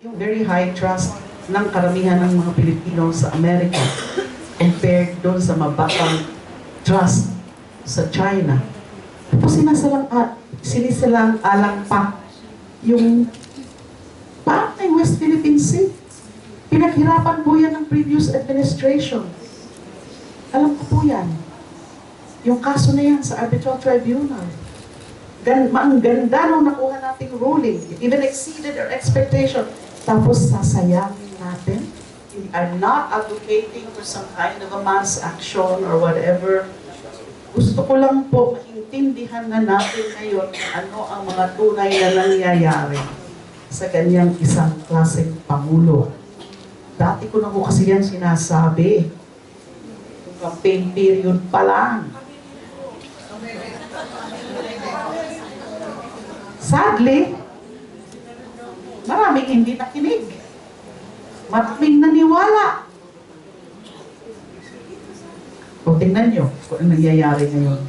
yung very high trust ng karamihan ng mga Pilipino sa Amerika compared doon sa mababang trust sa China. Tapos sinisalang alang pa yung paano yung West Philippine Sea. Pinaghirapan po yan ng previous administration. Alam ko po yan. Yung kaso na yan sa arbitral tribunal. Ang ganda nung nakuha nating ruling. It even exceeded our expectation. Tapos sasayangin natin. We are not advocating for some kind of a mass action or whatever. Gusto ko lang po maintindihan na natin ngayon ano ang mga tunay na nangyayari sa kanyang isang klaseng pangulo. Dati ko na po kasi yan sinasabi. Yung campaign period pa lang. Sadly, maraming hindi nakinig. Maraming naniwala. O tingnan nyo kung ano nangyayari ngayon.